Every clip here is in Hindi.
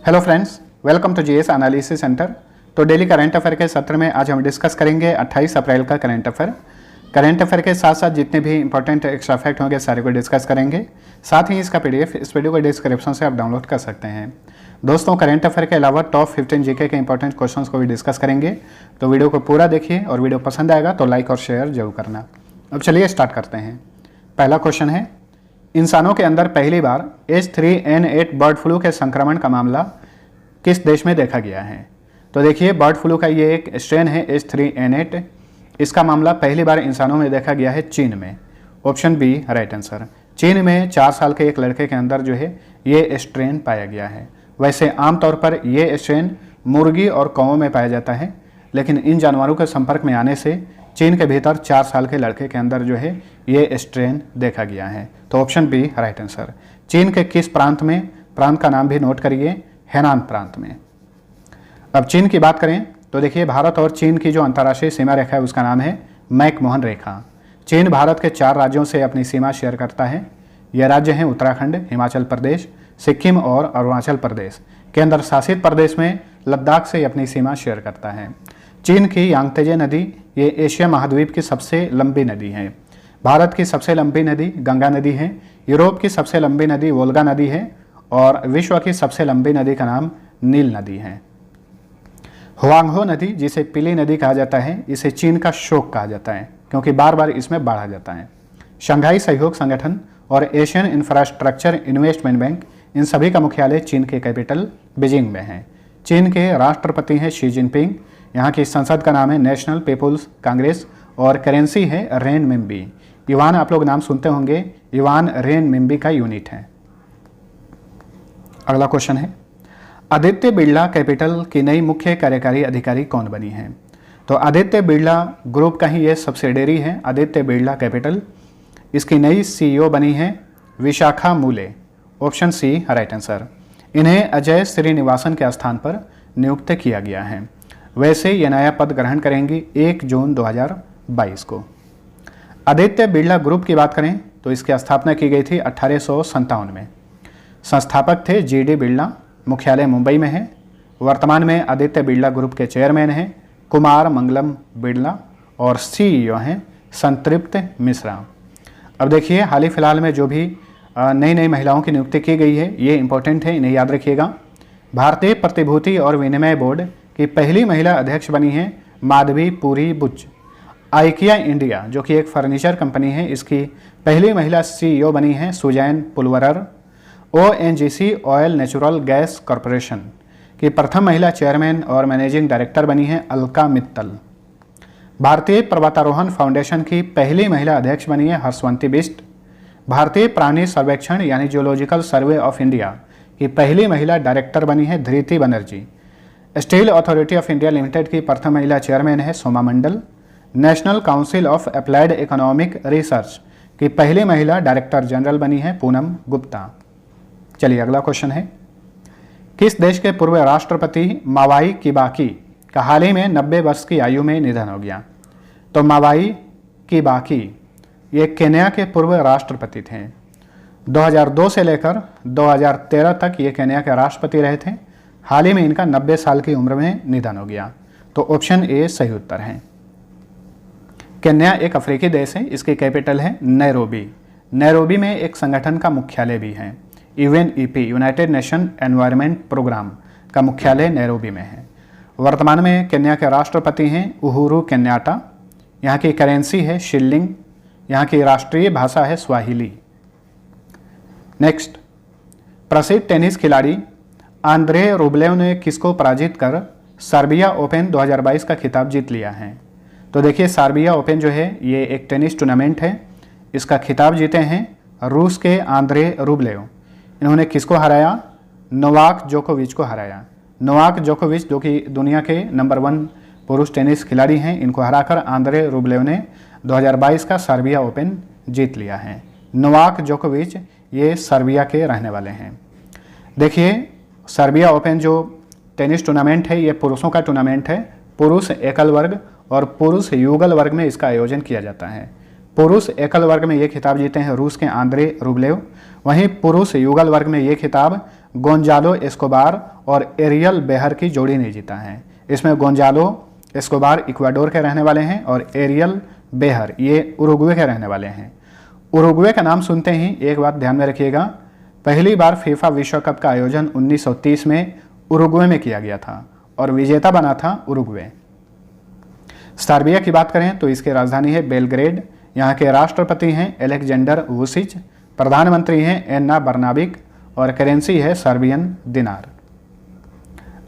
Hello friends, welcome to GS analysis centre. तो डेली करंट अफेयर के सत्र में आज हम डिस्कस करेंगे 28 अप्रैल का करंट अफेयर। करंट अफेयर के साथ साथ जितने भी इंपॉर्टेंट एक्स्ट्रा फैक्ट होंगे सारे को डिस्कस करेंगे। साथ ही इसका पीडीएफ इस वीडियो के डिस्क्रिप्शन से आप डाउनलोड कर सकते हैं। दोस्तों, करंट अफेयर के अलावा टॉप 15 जीके के इंपॉर्टेंट क्वेश्चंस को भी डिस्कस करेंगे, तो वीडियो को पूरा देखिए और वीडियो पसंद आएगा तो लाइक और शेयर जरूर करना। अब चलिए स्टार्ट करते हैं। पहला क्वेश्चन है, इंसानों के अंदर पहली बार H3N8 बर्ड फ्लू के संक्रमण का मामला किस देश में देखा गया है? तो देखिए, बर्ड फ्लू का ये एक स्ट्रेन है H3N8। इसका मामला पहली बार इंसानों में देखा गया है चीन में। Option B right answer. चीन में 4 साल के एक लड़के के अंदर जो है ये स्ट्रेन पाया गया है। वैसे आमतौर पर ये स्ट्रेन मुर्गी और कौओं में पाया जाता है, लेकिन इन जानवरों के संपर्क में आने से चीन के भीतर 4 साल के लड़के के अंदर जो है ये स्ट्रेन देखा गया है। तो ऑप्शन बी राइट आंसर। चीन के किस प्रांत में? प्रांत का नाम भी नोट करिए, हेनान प्रांत में। अब चीन की बात करें तो देखिए, भारत और चीन की जो अंतर्राष्ट्रीय सीमा रेखा है उसका नाम है मैकमोहन रेखा। चीन भारत के 4 राज्यों से अपनी सीमा शेयर करता है। यह राज्य हैं उत्तराखंड, हिमाचल प्रदेश, सिक्किम और अरुणाचल प्रदेश। केंद्र शासित प्रदेश में लद्दाख से अपनी सीमा शेयर करता है। चीन की यांगत्जे नदी ये एशिया महाद्वीप की सबसे लंबी नदी है। भारत की सबसे लंबी नदी गंगा नदी है। यूरोप की सबसे लंबी नदी वोल्गा नदी है और विश्व की सबसे लंबी नदी का नाम नील नदी है। हुआंगहो नदी, जिसे पीली नदी कहा जाता है, इसे चीन का शोक कहा जाता है क्योंकि बार बार इसमें बाढ़ आ जाता है। शंघाई सहयोग संगठन और एशियन इंफ्रास्ट्रक्चर इन्वेस्टमेंट बैंक, इन सभी का मुख्यालय चीन के कैपिटल बीजिंग में है। चीन के राष्ट्रपति हैं शी जिनपिंग। यहाँ की संसद का नाम है नेशनल पीपुल्स कांग्रेस और करेंसी है रेनमिनबी। युवान आप लोग नाम सुनते होंगे, युवान रेनमिनबी का यूनिट है। अगला क्वेश्चन है, आदित्य बिरला कैपिटल की नई मुख्य कार्यकारी अधिकारी कौन बनी है? तो आदित्य बिरला ग्रुप का ही ये सब्सिडियरी है, आदित्य बिरला कैपिटल। इसकी नई सीईओ बनी है Vishakha Mule. Option C right answer. इन्हें अजय श्रीनिवासन के स्थान पर नियुक्त किया गया है। वैसे ये नया पद ग्रहण करेंगी 1 जून 2022 को। आदित्य बिरला ग्रुप की बात करें तो इसकी स्थापना की गई थी 1857 में। संस्थापक थे GD बिरला। मुख्यालय मुंबई में है। वर्तमान में आदित्य बिरला ग्रुप के चेयरमैन हैं कुमार मंगलम बिरला और सीईओ हैं संतृप्त मिश्रा। अब देखिए, हाल ही फिलहाल में जो भी नई नई महिलाओं की नियुक्ति की गई है ये इंपॉर्टेंट है, इन्हें याद रखिएगा। भारतीय प्रतिभूति और विनिमय बोर्ड की पहली महिला अध्यक्ष बनी है माधवी पुरी बुच। आइकिया इंडिया, जो कि एक फर्नीचर कंपनी है, इसकी पहली महिला सीईओ बनी है सुजैन पुलवरर। ONGC oil natural gas corporation की प्रथम महिला चेयरमैन और मैनेजिंग डायरेक्टर बनी है अलका मित्तल। भारतीय पर्वतारोहण फाउंडेशन की पहली महिला अध्यक्ष बनी है हर्षवंती बिष्ट। भारतीय प्राणी सर्वेक्षण यानी जियोलॉजिकल सर्वे ऑफ इंडिया की पहली महिला डायरेक्टर बनी है Dhriti Banerjee. Steel authority of India limited की प्रथम महिला चेयरमैन है Soma Mondal. National council of applied economic research की पहली महिला डायरेक्टर जनरल बनी है पूनम गुप्ता। चलिए अगला क्वेश्चन है, किस देश के पूर्व राष्ट्रपति मावाई किबाकी का हाल ही में 90 वर्ष की आयु में निधन हो गया? तो मावाई किबाकी ये केन्या के पूर्व राष्ट्रपति थे। 2002 से लेकर 2013 तक ये केन्या के राष्ट्रपति रहे थे। हाल ही में इनका 90 साल की उम्र में निधन हो गया। तो ऑप्शन ए सही उत्तर है। केन्या एक अफ्रीकी देश है, इसकी कैपिटल है नैरोबी। नैरोबी में एक संगठन का मुख्यालय भी है, UNEP United nation environment Programme का मुख्यालय नैरोबी में है। वर्तमान में केन्या के राष्ट्रपति हैं उहुरु केन्याटा। यहाँ की करेंसी है शिल्लिंग। यहाँ की राष्ट्रीय भाषा है स्वाहिली। नेक्स्ट, प्रसिद्ध टेनिस खिलाड़ी आंद्रे रुब्लेव ने किसको पराजित कर सर्बिया ओपन 2022 का खिताब जीत लिया है? तो देखिए, सर्बिया ओपन जो है ये एक टेनिस टूर्नामेंट है। इसका खिताब जीते हैं रूस के आंद्रे रुब्लेव। इन्होंने किसको हराया? नोवाक जोकोविच को हराया। नोवाक जोकोविच जो कि दुनिया के नंबर 1 पुरुष टेनिस खिलाड़ी हैं, इनको हराकर आंद्रे रुब्लेव ने 2022 का सर्बिया ओपन जीत लिया है। नोवाक जोकोविच ये सर्बिया के रहने वाले हैं। देखिए, सर्बिया ओपन जो टेनिस टूर्नामेंट है ये पुरुषों का टूर्नामेंट है। पुरुष एकल वर्ग और पुरुष युगल वर्ग में इसका आयोजन किया जाता है। पुरुष एकल वर्ग में ये खिताब जीते हैं रूस के आंद्रे रूबलेव। वहीं पुरुष युगल वर्ग में ये खिताब गोंजालो एस्कोबार और एरियल बेहर की जोड़ी ने जीता है। इसमें गोंजालो एस्कोबार इक्वाडोर के रहने वाले हैं और एरियल बेहर ये उरुग्वे के रहने वाले हैं। उरुग्वे का नाम सुनते ही एक बात ध्यान में रखिएगा, पहली बार फीफा विश्व कप का आयोजन 1930 में उरुग्वे में किया गया था और विजेता बना था उरुग्वे। सर्बिया की बात करें तो इसकी राजधानी है बेलग्रेड। यहाँ के राष्ट्रपति हैं एलेक्जेंडर वुसिच, प्रधानमंत्री हैं एन्ना बर्नाबिक और करेंसी है सर्बियन दिनार।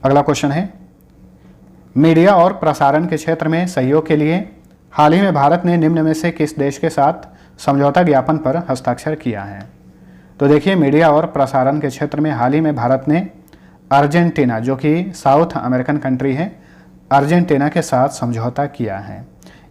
अगला क्वेश्चन है, मीडिया और प्रसारण के क्षेत्र में सहयोग के लिए हाल ही में भारत ने निम्न में से किस देश के साथ समझौता ज्ञापन पर हस्ताक्षर किया है? तो देखिए, मीडिया और प्रसारण के क्षेत्र में हाल ही में भारत ने अर्जेंटीना, जो कि साउथ अमेरिकन कंट्री है, अर्जेंटीना के साथ समझौता किया है।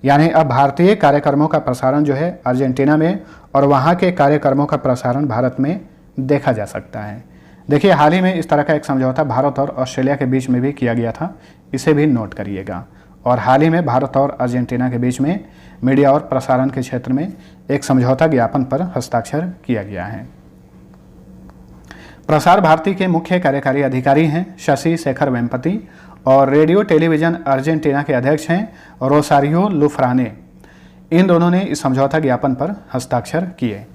यानी अब भारतीय कार्यक्रमों का प्रसारण जो है अर्जेंटीना में और वहाँ के कार्यक्रमों का प्रसारण भारत में देखा जा सकता है। देखिए, हाल ही में इस तरह का एक समझौता भारत और ऑस्ट्रेलिया के बीच में भी किया गया था, इसे भी नोट करिएगा। और हाल ही में भारत और अर्जेंटीना के बीच में मीडिया और प्रसारण के क्षेत्र में एक समझौता ज्ञापन पर हस्ताक्षर किया गया है। प्रसार भारती के मुख्य कार्यकारी अधिकारी हैं शशि शेखर वेम्पति और रेडियो टेलीविजन अर्जेंटीना के अध्यक्ष हैं रोसारियो लुफ्राने। इन दोनों ने इस समझौता ज्ञापन पर हस्ताक्षर किए।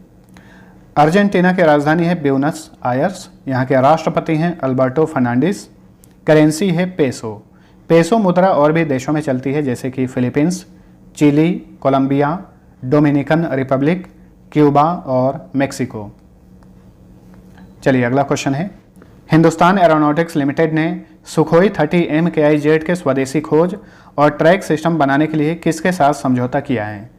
अर्जेंटीना की राजधानी है ब्यूनस आयर्स। यहाँ के राष्ट्रपति हैं अल्बर्टो फर्नांडिस। करेंसी है पेसो। पेसो मुद्रा और भी देशों में चलती है, जैसे कि Philippines, Chile, Colombia, Dominican Republic, Cuba और मेक्सिको। चलिए अगला क्वेश्चन है, हिंदुस्तान एरोनॉटिक्स लिमिटेड ने सुखोई 30 MKI-Z के स्वदेशी खोज और ट्रैक सिस्टम बनाने के लिए किसके साथ समझौता किया है?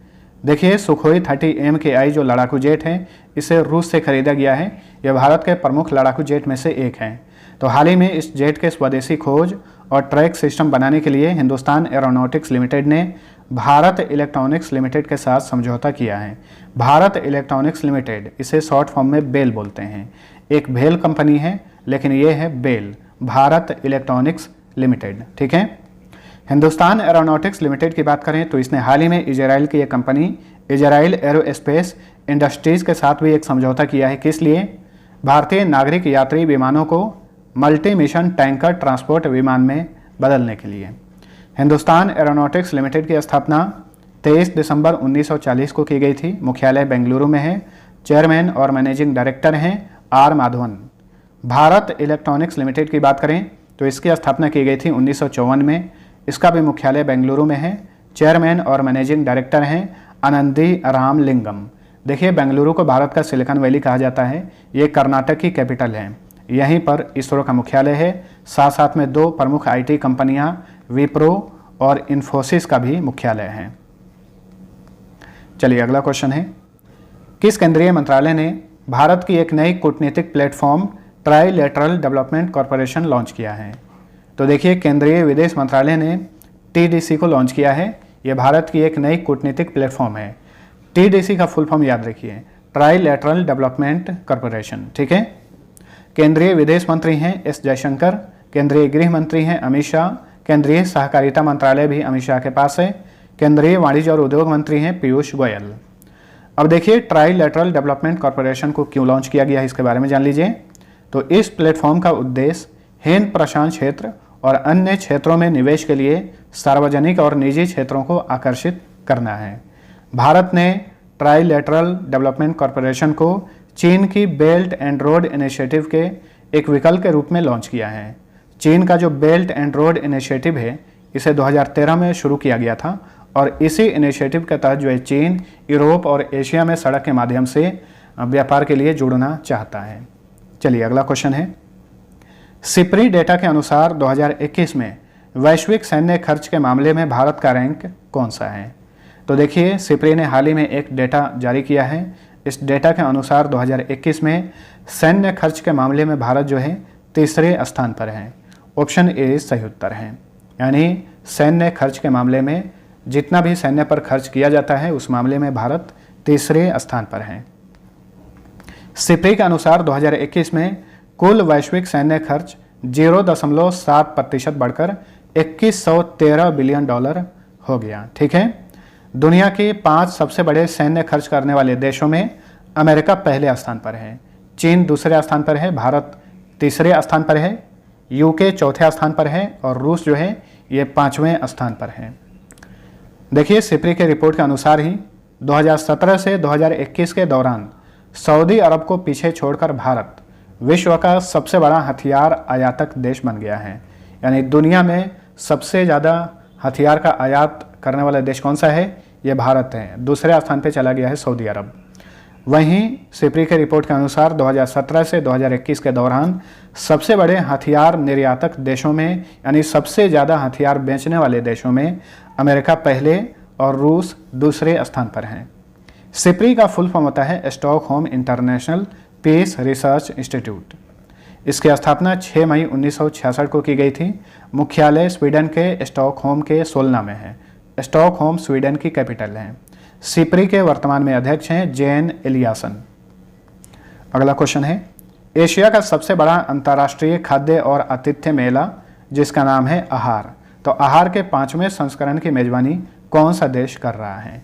देखिए, सुखोई 30 MKI जो लड़ाकू जेट है, इसे रूस से खरीदा गया है। यह भारत के प्रमुख लड़ाकू जेट में से एक है। तो हाल ही में इस जेट के स्वदेशी खोज और ट्रैक सिस्टम बनाने के लिए हिंदुस्तान एरोनॉटिक्स लिमिटेड ने भारत इलेक्ट्रॉनिक्स लिमिटेड के साथ समझौता किया है। भारत इलेक्ट्रॉनिक्स लिमिटेड, इसे शॉर्ट फॉर्म में बेल बोलते हैं। एक भेल कंपनी है, लेकिन ये है बेल, भारत इलेक्ट्रॉनिक्स लिमिटेड। ठीक है। हिंदुस्तान एरोनॉटिक्स लिमिटेड की बात करें तो इसने हाल ही में इजराइल की एक कंपनी इजराइल एरोस्पेस इंडस्ट्रीज के साथ भी एक समझौता किया है। किस लिए? भारतीय नागरिक यात्री विमानों को मल्टी मिशन टैंकर ट्रांसपोर्ट विमान में बदलने के लिए। हिंदुस्तान एरोनॉटिक्स लिमिटेड की स्थापना 23 दिसंबर 1940 को की गई थी। मुख्यालय बेंगलुरु में है। चेयरमैन और मैनेजिंग डायरेक्टर हैं R Madhavan. Bharat Electronics Limited की बात करें तो इसकी स्थापना की गई थी 1954 में। इसका भी मुख्यालय बेंगलुरु में है। चेयरमैन और मैनेजिंग डायरेक्टर हैं आनंदी राम लिंगम। देखिए, बेंगलुरु को भारत का सिलिकॉन वैली कहा जाता है। ये कर्नाटक की कैपिटल है। यहीं पर इसरो का मुख्यालय है। साथ साथ में 2 प्रमुख IT कंपनियां विप्रो और इन्फोसिस का भी मुख्यालय है। चलिए अगला क्वेश्चन है, किस केंद्रीय मंत्रालय ने भारत की एक नई कूटनीतिक platform trilateral development corporation launch किया है? तो देखिए, केंद्रीय विदेश मंत्रालय ने TDC को लॉन्च किया है। यह भारत की एक नई कूटनीतिक प्लेटफॉर्म है। TDC का फुल फॉर्म याद रखिए, ट्राइलेटरल डेवलपमेंट कॉरपोरेशन। ठीक है। केंद्रीय विदेश मंत्री हैं S जयशंकर। केंद्रीय गृह मंत्री हैं अमित शाह। केंद्रीय सहकारिता मंत्रालय भी अमित शाह के पास है। केंद्रीय वाणिज्य और उद्योग मंत्री हैं पीयूष गोयल। अब देखिए, ट्राइलेटरल डेवलपमेंट कॉरपोरेशन को क्यों लॉन्च किया गया है, इसके बारे में जान लीजिए। तो इस प्लेटफॉर्म का उद्देश्य हिंद प्रशांत क्षेत्र और अन्य क्षेत्रों में निवेश के लिए सार्वजनिक और निजी क्षेत्रों को आकर्षित करना है। भारत ने ट्राइलेटरल डेवलपमेंट कॉरपोरेशन को चीन की बेल्ट एंड रोड इनिशिएटिव के एक विकल्प के रूप में लॉन्च किया है। चीन का जो बेल्ट एंड रोड इनिशिएटिव है, इसे 2013 में शुरू किया गया था और इसी इनिशिएटिव के तहत जो है चीन यूरोप और एशिया में सड़क के माध्यम से व्यापार के लिए जुड़ना चाहता है। चलिए अगला क्वेश्चन है, सिप्री डेटा के अनुसार 2021 में वैश्विक सैन्य खर्च के मामले में भारत का रैंक कौन सा है? तो देखिए, सिप्री ने हाल ही में एक डेटा जारी किया है। इस डेटा के अनुसार 2021 में सैन्य खर्च के मामले में भारत जो है 3रे स्थान पर है। ऑप्शन ए सही उत्तर है। यानी सैन्य खर्च के मामले में जितना भी सैन्य पर खर्च किया जाता है, उस मामले में भारत 3रे स्थान पर है। सिप्री के अनुसार 2021 में कुल वैश्विक सैन्य खर्च 0.7% बढ़कर $2113 बिलियन हो गया। ठीक है। दुनिया के 5 सबसे बड़े सैन्य खर्च करने वाले देशों में अमेरिका पहले स्थान पर है, चीन दूसरे स्थान पर है, भारत तीसरे स्थान पर है, यूके चौथे स्थान पर है और रूस जो है ये 5वें स्थान पर है। देखिए सिप्री के रिपोर्ट के अनुसार ही 2017 से 2021 के दौरान सऊदी अरब को पीछे छोड़कर भारत विश्व का सबसे बड़ा हथियार आयातक देश बन गया है। यानी दुनिया में सबसे ज़्यादा हथियार का आयात करने वाला देश कौन सा है? ये भारत है। दूसरे स्थान पे चला गया है सऊदी अरब। वहीं सिप्री के रिपोर्ट के अनुसार 2017 से 2021 के दौरान सबसे बड़े हथियार निर्यातक देशों में यानी सबसे ज़्यादा हथियार बेचने वाले देशों में अमेरिका पहले और रूस दूसरे स्थान पर हैं। सिप्री का फुल फॉर्म होता है Stockholm International Peace Research Institute. इसकी स्थापना 6 मई 1966 को की गई थी। मुख्यालय स्वीडन के स्टॉकहोम के सोलना में है। स्टॉकहोम स्वीडन की कैपिटल है। सिप्री के वर्तमान में अध्यक्ष हैं जेन एलियासन। अगला क्वेश्चन है, एशिया का सबसे बड़ा अंतर्राष्ट्रीय खाद्य और आतिथ्य मेला जिसका नाम है आहार, तो आहार के 5वें संस्करण की मेजबानी कौन सा देश कर रहा है?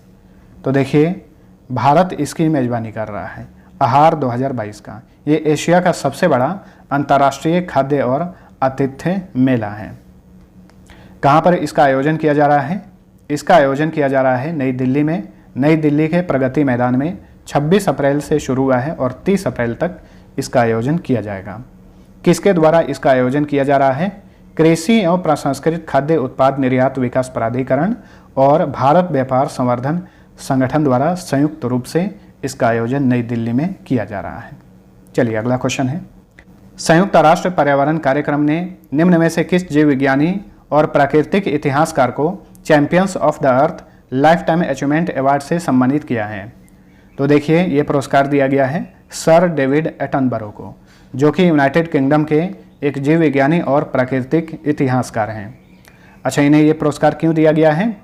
तो देखिए भारत इसकी मेजबानी कर रहा है आहार 2022 का। ये एशिया का सबसे बड़ा अंतर्राष्ट्रीय खाद्य और आतिथ्य मेला है। कहाँ पर इसका आयोजन किया जा रहा है? इसका आयोजन किया जा रहा है नई दिल्ली में। नई दिल्ली के प्रगति मैदान में 26 अप्रैल से शुरू हुआ है और 30 अप्रैल तक इसका आयोजन किया जाएगा। किसके द्वारा इसका आयोजन किया जा रहा है? कृषि एवं प्रसंस्कृत खाद्य उत्पाद निर्यात विकास प्राधिकरण और भारत व्यापार संवर्धन संगठन द्वारा संयुक्त रूप से इसका आयोजन नई दिल्ली में किया जा रहा है। चलिए अगला क्वेश्चन है, संयुक्त राष्ट्र पर्यावरण कार्यक्रम ने निम्न में से किस जीव विज्ञानी और प्राकृतिक इतिहासकार को champions of the earth life time achievement award से सम्मानित किया है? तो देखिए ये पुरस्कार दिया गया है सर डेविड एटनबरो को, जो कि यूनाइटेड किंगडम के एक जीव विज्ञानी और प्राकृतिक इतिहासकार हैं। अच्छा, इन्हें ये पुरस्कार क्यों दिया गया है?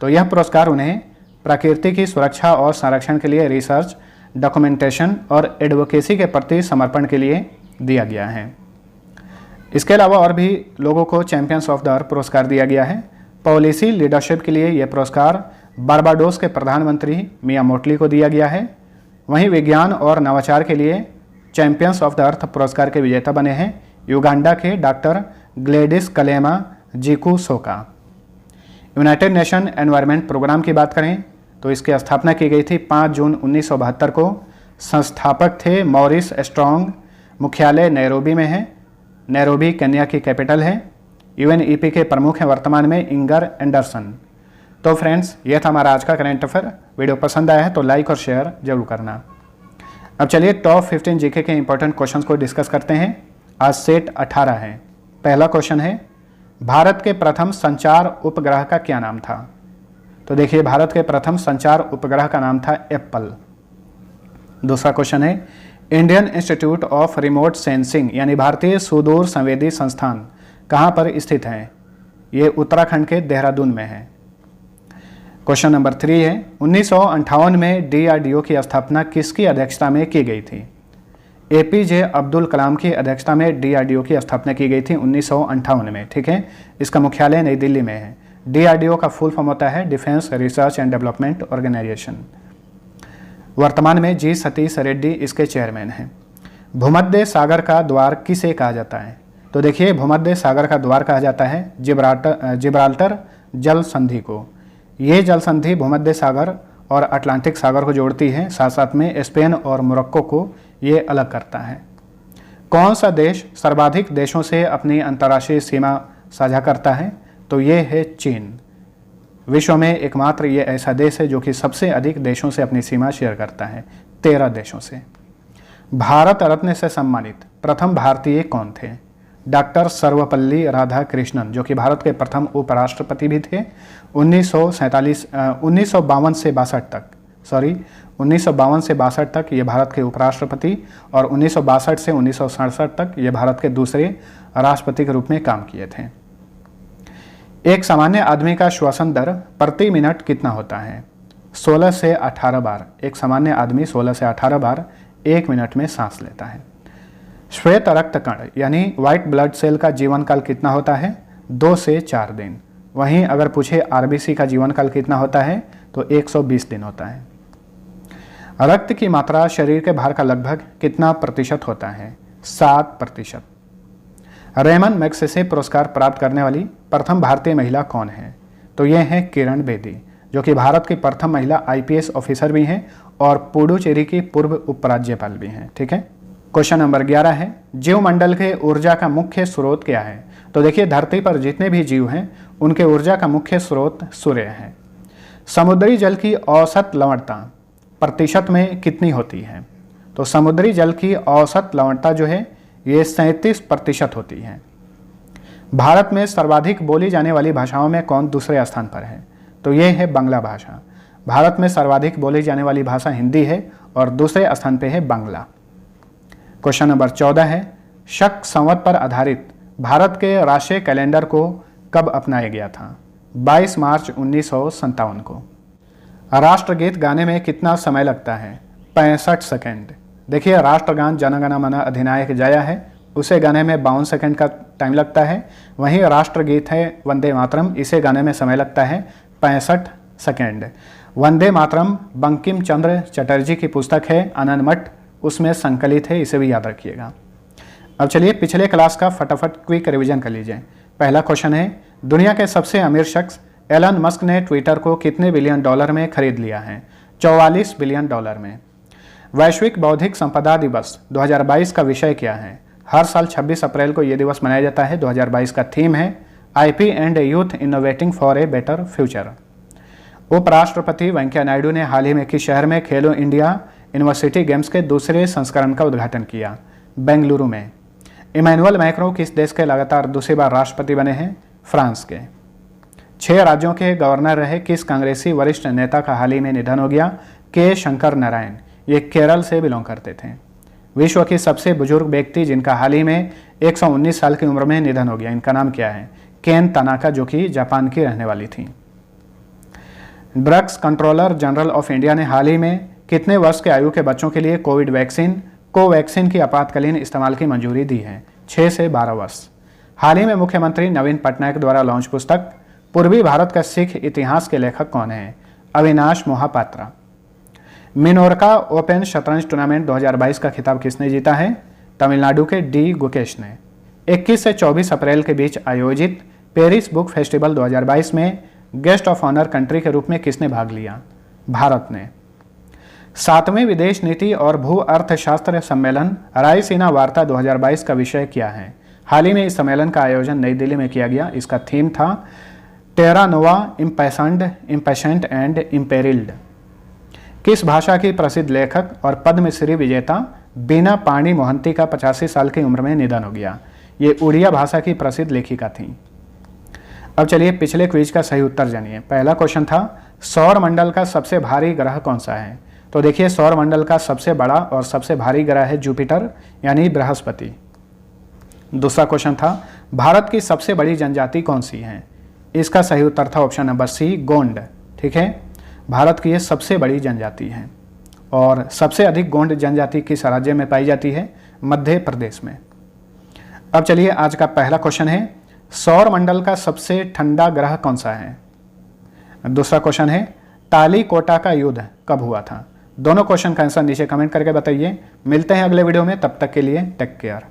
तो यह पुरस्कार उन्हें प्रकृति की सुरक्षा और संरक्षण के लिए रिसर्च, डॉक्यूमेंटेशन और एडवोकेसी के प्रति समर्पण के लिए दिया गया है। इसके अलावा और भी लोगों को चैंपियंस ऑफ द अर्थ पुरस्कार दिया गया है। पॉलिसी लीडरशिप के लिए यह पुरस्कार बारबाडोस के प्रधानमंत्री मिया मोटली को दिया गया है। वहीं विज्ञान और नवाचार के लिए चैंपियंस ऑफ द अर्थ पुरस्कार के विजेता बने हैं युगांडा के doctor Gladys Kalema Zikusoka. United nation environment programme की बात करें तो इसकी स्थापना की गई थी 5 जून 1972 को। संस्थापक थे मॉरिस स्ट्रॉन्ग। मुख्यालय नैरोबी में है। नैरोबी केन्या की कैपिटल है। यूएनईपी के प्रमुख हैं वर्तमान में इंगर एंडरसन। तो फ्रेंड्स, ये था हमारा आज का करंट अफेयर। वीडियो पसंद आया है तो लाइक और शेयर जरूर करना। अब चलिए टॉप 15 जीके के इंपॉर्टेंट क्वेश्चंस को डिस्कस करते हैं। आज सेट 18 है। पहला क्वेश्चन है, भारत के प्रथम संचार उपग्रह का क्या नाम था? तो देखिए भारत के प्रथम संचार उपग्रह का नाम था एप्पल। दूसरा क्वेश्चन है, Indian institute of remote sensing यानी भारतीय सुदूर संवेदी संस्थान कहाँ पर स्थित है? ये उत्तराखंड के देहरादून में है। क्वेश्चन नंबर 3 है, 1958 में डीआरडीओ की स्थापना किसकी अध्यक्षता में की गई थी? एपीजे अब्दुल कलाम की अध्यक्षता में डीआरडीओ की स्थापना की गई थी 1958 में। ठीक है, इसका मुख्यालय नई दिल्ली में है। डीआरडीओ का फुल फॉर्म होता है Defence Research and Development Organisation. वर्तमान में जी सतीश रेड्डी इसके चेयरमैन हैं। भूमध्य सागर का द्वार किसे कहा जाता है? तो देखिए भूमध्य सागर का द्वार कहा जाता है जिब्राल्टर जल संधि को। ये जल संधि भूमध्य सागर और अटलांटिक सागर को जोड़ती है, साथ साथ में स्पेन और मोरक्को को ये अलग करता है। कौन सा देश सर्वाधिक देशों से अपनी अंतर्राष्ट्रीय सीमा साझा करता है? तो ये है चीन। विश्व में एकमात्र ये ऐसा देश है जो कि सबसे अधिक देशों से अपनी सीमा शेयर करता है, 13 देशों से। भारत रत्न से सम्मानित प्रथम भारतीय कौन थे? डॉक्टर सर्वपल्ली राधाकृष्णन, जो कि भारत के प्रथम उपराष्ट्रपति भी थे। 1952 से 62 तक ये भारत के उपराष्ट्रपति और 1962 से 1967 तक ये भारत के दूसरे राष्ट्रपति के रूप में काम किए थे। एक सामान्य आदमी का श्वसन दर प्रति मिनट कितना होता है? 16 से 18 बार। एक सामान्य आदमी 16 से 18 बार 1 मिनट में सांस लेता है। श्वेत रक्त कण यानी व्हाइट ब्लड सेल का जीवन काल कितना होता है? 2 से 4 दिन। वहीं अगर पूछे आरबीसी का जीवन काल कितना होता है तो 120 दिन होता है। रक्त की मात्रा शरीर के भार का लगभग कितना प्रतिशत होता है? 7%। रेमन मैग्सेसे पुरस्कार प्राप्त करने वाली प्रथम भारतीय महिला कौन है? तो ये हैं किरण बेदी, जो कि भारत की प्रथम महिला IPS ऑफिसर भी हैं और पुडुचेरी की पूर्व उपराज्यपाल भी हैं। ठीक है। क्वेश्चन नंबर 11 है, जीवमंडल के ऊर्जा का मुख्य स्रोत क्या है? तो देखिए, धरती पर जितने भी जीव हैं उनके ऊर्जा का मुख्य स्रोत सूर्य है। समुद्री जल की औसत लवणता प्रतिशत में कितनी होती है? तो समुद्री जल की औसत लवणता जो है ये 37% होती है। भारत में सर्वाधिक बोली जाने वाली भाषाओं में कौन दूसरे स्थान पर है? तो ये है बांग्ला भाषा। भारत में सर्वाधिक बोली जाने वाली भाषा हिंदी है और दूसरे स्थान पे है बांग्ला। क्वेश्चन नंबर 14 है, शक संवत पर आधारित भारत के राष्ट्रीय कैलेंडर को कब अपनाया गया था? 22 मार्च 1957 को। राष्ट्रगीत गाने में कितना समय लगता है? 65 सेकेंड। देखिए, राष्ट्रगान जन गण मन अधिनायक जय है, उसे गाने में 52 सेकेंड का टाइम लगता है। वहीं राष्ट्रगीत है वंदे मातरम, इसे गाने में समय लगता है 65 सेकेंड। वंदे मातरम बंकिम चंद्र चटर्जी की पुस्तक है आनंद मठ, उसमें संकलित है, इसे भी याद रखिएगा। अब चलिए पिछले क्लास का फटाफट क्विक रिवीजन कर लीजिए। पहला क्वेश्चन है, दुनिया के सबसे अमीर शख्स एलन मस्क ने ट्विटर को कितने बिलियन डॉलर में खरीद लिया है? 44 बिलियन डॉलर में। वैश्विक बौद्धिक संपदा दिवस 2022 का विषय क्या है? हर साल 26 अप्रैल को यह दिवस मनाया जाता है। 2022 का थीम है IP and youth innovating for a better future. उपराष्ट्रपति वेंकैया नायडू ने हाल ही में किस शहर में खेलो इंडिया यूनिवर्सिटी गेम्स के दूसरे संस्करण का उद्घाटन किया? बेंगलुरु में। इमैनुअल मैक्रों किस देश के लगातार दूसरी बार राष्ट्रपति बने हैं? फ्रांस के। 6 राज्यों के गवर्नर रहे किस कांग्रेसी वरिष्ठ नेता का हाल ही में निधन हो गया? के शंकर नारायण, ये केरल से बिलोंग करते थे। विश्व की सबसे बुजुर्ग व्यक्ति जिनका हाल ही में 119 साल की उम्र में निधन हो गया, इनका नाम क्या है? केन तानाका, जो कि जापान की रहने वाली थी। Drugs controller general of India ने हाल ही में कितने वर्ष के आयु के बच्चों के लिए कोविड वैक्सीन कोवैक्सीन की आपातकालीन इस्तेमाल की मंजूरी दी है? 6 से 12 वर्ष। हाल ही में मुख्यमंत्री नवीन पटनायक द्वारा लॉन्च पुस्तक पूर्वी भारत का सिख इतिहास के लेखक कौन है? अविनाश मोहापात्रा। मिनोरका ओपन शतरंज टूर्नामेंट 2022 का खिताब किसने जीता है? तमिलनाडु के डी गुकेश ने। 21 से 24 अप्रैल के बीच आयोजित पेरिस बुक फेस्टिवल 2022 में गेस्ट ऑफ ऑनर कंट्री के रूप में किसने भाग लिया? भारत ने। 7वें विदेश नीति और भू अर्थशास्त्र सम्मेलन रायसीना वार्ता 2022 का विषय क्या है? हाल ही में इस सम्मेलन का आयोजन नई दिल्ली में किया गया। इसका थीम था टेरा नोवा इम्पेशेंट एंड इम्पेरिल्ड। किस भाषा की प्रसिद्ध लेखक और पद्मश्री विजेता बीना पाणी मोहंती का 85 साल की उम्र में निधन हो गया? ये उड़िया भाषा की प्रसिद्ध लेखिका थी। अब चलिए पिछले क्विज का सही उत्तर जानिए। पहला क्वेश्चन था, सौर मंडल का सबसे भारी ग्रह कौन सा है? तो देखिए, सौर मंडल का सबसे बड़ा और सबसे भारी ग्रह है जुपिटर यानी बृहस्पति। दूसरा क्वेश्चन था, भारत की सबसे बड़ी जनजाति कौन सी है? इसका सही उत्तर था ऑप्शन नंबर सी, गोंड। ठीक है, भारत की ये सबसे बड़ी जनजाति है। और सबसे अधिक गोंड जनजाति किस राज्य में पाई जाती है? मध्य प्रदेश में। अब चलिए आज का पहला क्वेश्चन है, सौर मंडल का सबसे ठंडा ग्रह कौन सा है? दूसरा क्वेश्चन है, तालीकोटा का युद्ध कब हुआ था? दोनों क्वेश्चन का आंसर नीचे कमेंट करके बताइए। मिलते हैं अगले वीडियो में, तब तक के लिए टेक केयर।